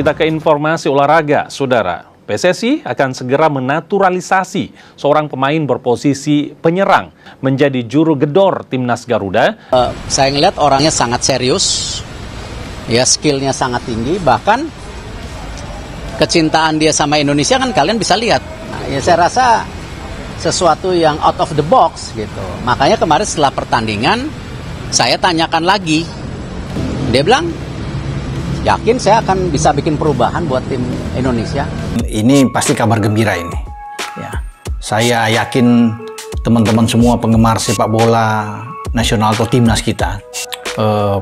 Kita ke informasi olahraga, Saudara. PSSI akan segera menaturalisasi seorang pemain berposisi penyerang menjadi juru gedor Timnas Garuda. Saya ngelihat orangnya sangat serius, ya skillnya sangat tinggi, bahkan kecintaan dia sama Indonesia kan kalian bisa lihat. Nah, ya saya rasa sesuatu yang out of the box gitu. Makanya kemarin setelah pertandingan saya tanyakan lagi, dia bilang, yakin saya akan bisa bikin perubahan buat tim Indonesia. Ini pasti kabar gembira ini. Ya, saya yakin teman-teman semua penggemar sepak bola nasional atau timnas kita,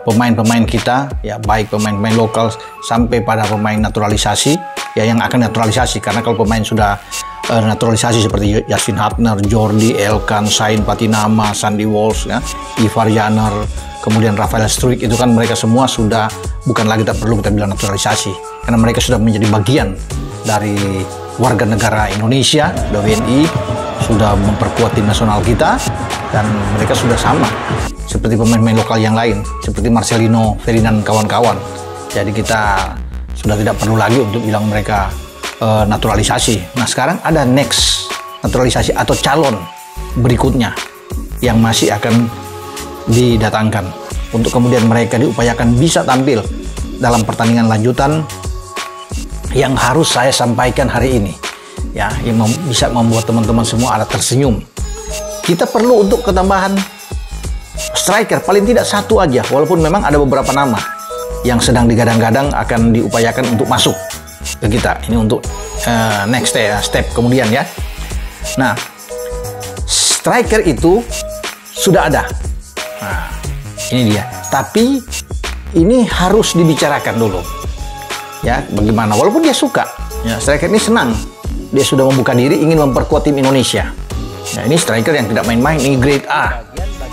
pemain-pemain kita, ya baik pemain-pemain lokal sampai pada pemain naturalisasi, ya yang akan naturalisasi. Karena kalau pemain sudah naturalisasi seperti Justin Hapner, Jordi, Elkan, Sain Patinama, Sandy Walsh, ya, Ivar Janer, kemudian Rafael Struijk, itu kan mereka semua sudah bukan lagi tak perlu kita bilang naturalisasi, karena mereka sudah menjadi bagian dari warga negara Indonesia, WNI, sudah memperkuat tim nasional kita, dan mereka sudah sama seperti pemain-pemain lokal yang lain, seperti Marcelino, Ferdinand, kawan-kawan. Jadi kita sudah tidak perlu lagi untuk bilang mereka naturalisasi. Nah sekarang ada next naturalisasi atau calon berikutnya yang masih akan didatangkan untuk kemudian mereka diupayakan bisa tampil dalam pertandingan lanjutan yang harus saya sampaikan hari ini, ya, yang bisa membuat teman-teman semua ada tersenyum. Kita perlu untuk ketambahan striker paling tidak satu aja, walaupun memang ada beberapa nama yang sedang digadang-gadang akan diupayakan untuk masuk ke kita. Ini untuk next step kemudian, ya. Nah, striker itu sudah ada. Nah, ini dia. Tapi ini harus dibicarakan dulu, ya, bagaimana. Walaupun dia suka, ya, striker ini senang, dia sudah membuka diri ingin memperkuat tim Indonesia. Ya, ini striker yang tidak main-main, ini grade A.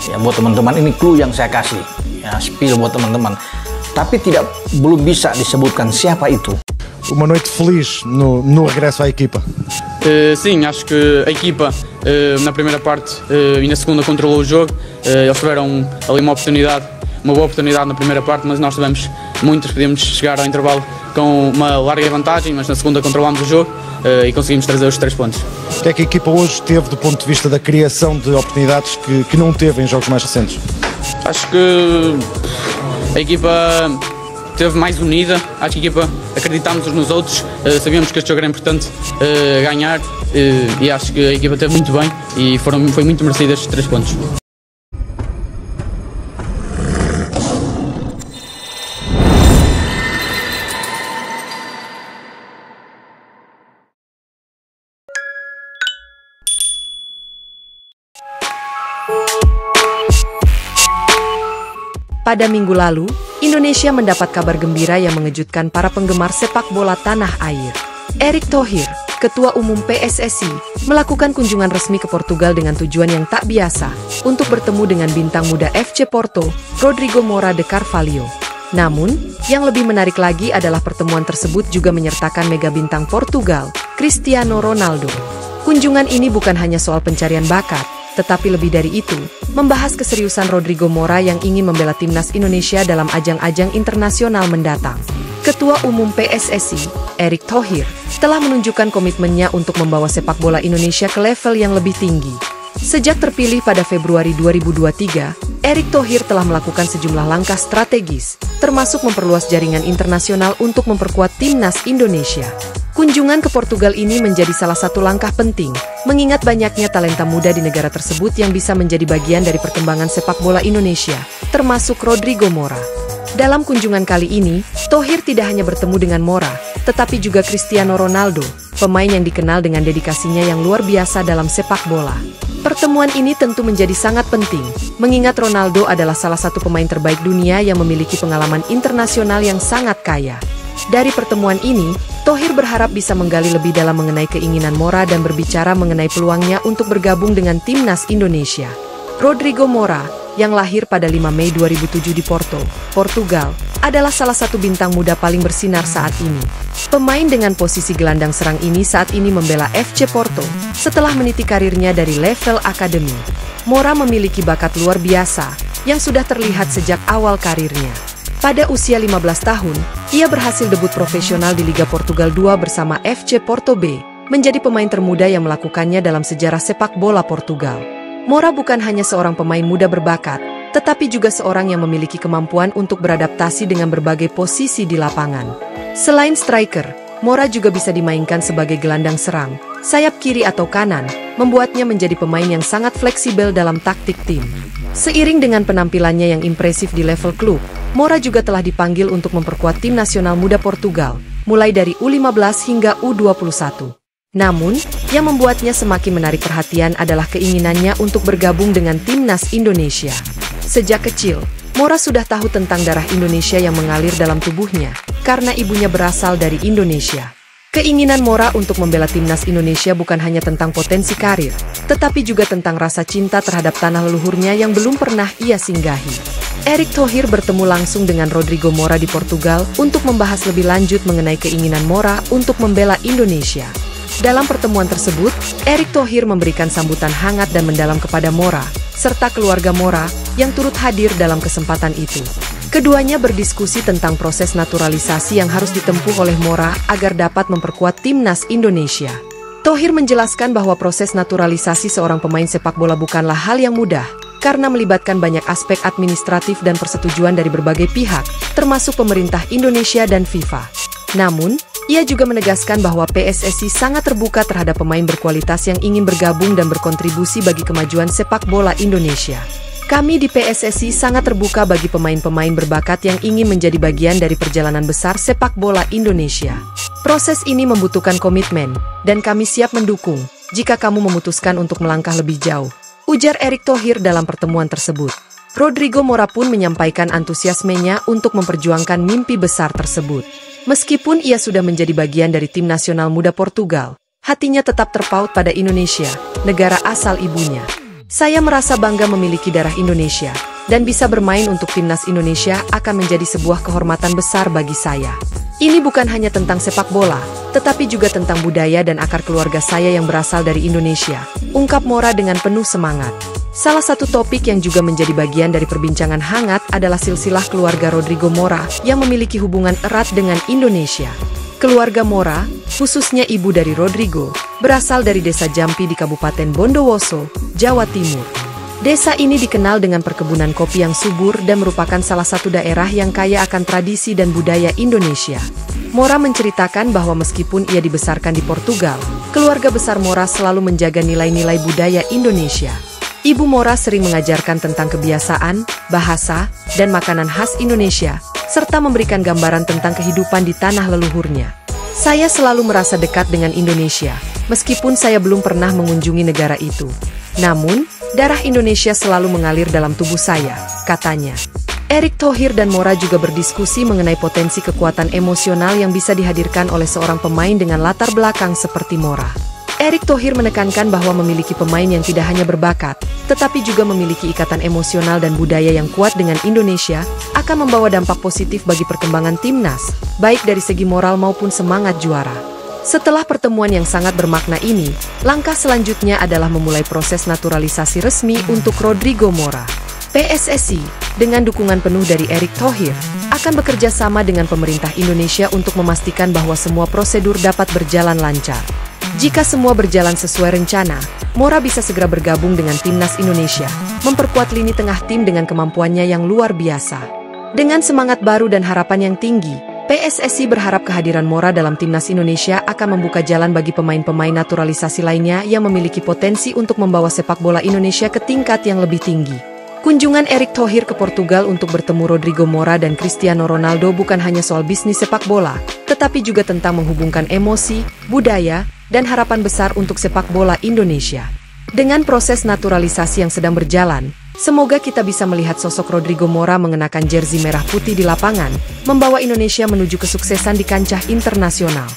Ya, buat teman-teman, ini clue yang saya kasih, ya, spill buat teman-teman. Tapi belum bisa disebutkan siapa itu. Uma noite feliz no regresso à equipa. Sim, acho que a equipa na primeira parte e na segunda controlou o jogo. Eles tiveram ali uma boa oportunidade na primeira parte, mas nós tivemos muitos, podíamos chegar ao intervalo com uma larga vantagem, mas na segunda controlámos o jogo e conseguimos trazer os 3 pontos. O que é que a equipa hoje teve do ponto de vista da criação de oportunidades que não teve em jogos mais recentes? Acho que a equipa esteve mais unida, acho que a equipa acreditámos uns nos outros, sabíamos que este jogo era importante ganhar e acho que a equipa esteve muito bem e foi muito merecido estes 3 pontos. Pada minggu lalu, Indonesia mendapat kabar gembira yang mengejutkan para penggemar sepak bola tanah air. Erick Thohir, Ketua Umum PSSI, melakukan kunjungan resmi ke Portugal dengan tujuan yang tak biasa untuk bertemu dengan bintang muda FC Porto, Rodrigo Moura de Carvalho. Namun, yang lebih menarik lagi adalah pertemuan tersebut juga menyertakan mega bintang Portugal, Cristiano Ronaldo. Kunjungan ini bukan hanya soal pencarian bakat, tetapi lebih dari itu, membahas keseriusan Rodrigo Moura yang ingin membela timnas Indonesia dalam ajang-ajang internasional mendatang. Ketua Umum PSSI, Erick Thohir, telah menunjukkan komitmennya untuk membawa sepak bola Indonesia ke level yang lebih tinggi. Sejak terpilih pada Februari 2023, Erick Thohir telah melakukan sejumlah langkah strategis, termasuk memperluas jaringan internasional untuk memperkuat timnas Indonesia. Kunjungan ke Portugal ini menjadi salah satu langkah penting, mengingat banyaknya talenta muda di negara tersebut yang bisa menjadi bagian dari perkembangan sepak bola Indonesia, termasuk Rodrigo Moura. Dalam kunjungan kali ini, Thohir tidak hanya bertemu dengan Moura, tetapi juga Cristiano Ronaldo, pemain yang dikenal dengan dedikasinya yang luar biasa dalam sepak bola. Pertemuan ini tentu menjadi sangat penting, mengingat Ronaldo adalah salah satu pemain terbaik dunia yang memiliki pengalaman internasional yang sangat kaya. Dari pertemuan ini, Thohir berharap bisa menggali lebih dalam mengenai keinginan Moura dan berbicara mengenai peluangnya untuk bergabung dengan timnas Indonesia. Rodrigo Moura, yang lahir pada 5 Mei 2007 di Porto, Portugal, adalah salah satu bintang muda paling bersinar saat ini. Pemain dengan posisi gelandang serang ini saat ini membela FC Porto, setelah meniti karirnya dari level akademi. Moura memiliki bakat luar biasa, yang sudah terlihat sejak awal karirnya. Pada usia 15 tahun, ia berhasil debut profesional di Liga Portugal 2 bersama FC Porto B, menjadi pemain termuda yang melakukannya dalam sejarah sepak bola Portugal. Mora bukan hanya seorang pemain muda berbakat, tetapi juga seorang yang memiliki kemampuan untuk beradaptasi dengan berbagai posisi di lapangan. Selain striker, Mora juga bisa dimainkan sebagai gelandang serang, sayap kiri atau kanan, membuatnya menjadi pemain yang sangat fleksibel dalam taktik tim. Seiring dengan penampilannya yang impresif di level klub, Mora juga telah dipanggil untuk memperkuat tim nasional muda Portugal, mulai dari U15 hingga U21. Namun, yang membuatnya semakin menarik perhatian adalah keinginannya untuk bergabung dengan timnas Indonesia. Sejak kecil, Mora sudah tahu tentang darah Indonesia yang mengalir dalam tubuhnya, karena ibunya berasal dari Indonesia. Keinginan Mora untuk membela timnas Indonesia bukan hanya tentang potensi karir, tetapi juga tentang rasa cinta terhadap tanah leluhurnya yang belum pernah ia singgahi. Erick Thohir bertemu langsung dengan Rodrigo Mora di Portugal untuk membahas lebih lanjut mengenai keinginan Mora untuk membela Indonesia. Dalam pertemuan tersebut, Erick Thohir memberikan sambutan hangat dan mendalam kepada Mora, serta keluarga Mora yang turut hadir dalam kesempatan itu. Keduanya berdiskusi tentang proses naturalisasi yang harus ditempuh oleh Mora agar dapat memperkuat timnas Indonesia. Thohir menjelaskan bahwa proses naturalisasi seorang pemain sepak bola bukanlah hal yang mudah, karena melibatkan banyak aspek administratif dan persetujuan dari berbagai pihak, termasuk pemerintah Indonesia dan FIFA. Namun, ia juga menegaskan bahwa PSSI sangat terbuka terhadap pemain berkualitas yang ingin bergabung dan berkontribusi bagi kemajuan sepak bola Indonesia. Kami di PSSI sangat terbuka bagi pemain-pemain berbakat yang ingin menjadi bagian dari perjalanan besar sepak bola Indonesia. Proses ini membutuhkan komitmen, dan kami siap mendukung jika kamu memutuskan untuk melangkah lebih jauh, ujar Erick Thohir dalam pertemuan tersebut. Rodrigo Mora pun menyampaikan antusiasmenya untuk memperjuangkan mimpi besar tersebut. Meskipun ia sudah menjadi bagian dari tim nasional muda Portugal, hatinya tetap terpaut pada Indonesia, negara asal ibunya. Saya merasa bangga memiliki darah Indonesia, dan bisa bermain untuk timnas Indonesia akan menjadi sebuah kehormatan besar bagi saya. Ini bukan hanya tentang sepak bola, tetapi juga tentang budaya dan akar keluarga saya yang berasal dari Indonesia, ungkap Mora dengan penuh semangat. Salah satu topik yang juga menjadi bagian dari perbincangan hangat adalah silsilah keluarga Rodrigo Mora yang memiliki hubungan erat dengan Indonesia. Keluarga Mora, khususnya ibu dari Rodrigo, berasal dari desa Jampi di Kabupaten Bondowoso, Jawa Timur. Desa ini dikenal dengan perkebunan kopi yang subur dan merupakan salah satu daerah yang kaya akan tradisi dan budaya Indonesia. Mora menceritakan bahwa meskipun ia dibesarkan di Portugal, keluarga besar Mora selalu menjaga nilai-nilai budaya Indonesia. Ibu Mora sering mengajarkan tentang kebiasaan, bahasa, dan makanan khas Indonesia, serta memberikan gambaran tentang kehidupan di tanah leluhurnya. Saya selalu merasa dekat dengan Indonesia, meskipun saya belum pernah mengunjungi negara itu. Namun, darah Indonesia selalu mengalir dalam tubuh saya, katanya. Erick Thohir dan Mora juga berdiskusi mengenai potensi kekuatan emosional yang bisa dihadirkan oleh seorang pemain dengan latar belakang seperti Mora. Erick Thohir menekankan bahwa memiliki pemain yang tidak hanya berbakat, tetapi juga memiliki ikatan emosional dan budaya yang kuat dengan Indonesia, akan membawa dampak positif bagi perkembangan timnas, baik dari segi moral maupun semangat juara. Setelah pertemuan yang sangat bermakna ini, langkah selanjutnya adalah memulai proses naturalisasi resmi untuk Rodrigo Mora. PSSI, dengan dukungan penuh dari Erick Thohir, akan bekerja sama dengan pemerintah Indonesia untuk memastikan bahwa semua prosedur dapat berjalan lancar. Jika semua berjalan sesuai rencana, Mora bisa segera bergabung dengan timnas Indonesia, memperkuat lini tengah tim dengan kemampuannya yang luar biasa. Dengan semangat baru dan harapan yang tinggi, PSSI berharap kehadiran Mora dalam timnas Indonesia akan membuka jalan bagi pemain-pemain naturalisasi lainnya yang memiliki potensi untuk membawa sepak bola Indonesia ke tingkat yang lebih tinggi. Kunjungan Erick Thohir ke Portugal untuk bertemu Rodrigo Mora dan Cristiano Ronaldo bukan hanya soal bisnis sepak bola, tetapi juga tentang menghubungkan emosi, budaya, dan harapan besar untuk sepak bola Indonesia. Dengan proses naturalisasi yang sedang berjalan, semoga kita bisa melihat sosok Rodrigo Mora mengenakan jersey merah putih di lapangan, membawa Indonesia menuju kesuksesan di kancah internasional.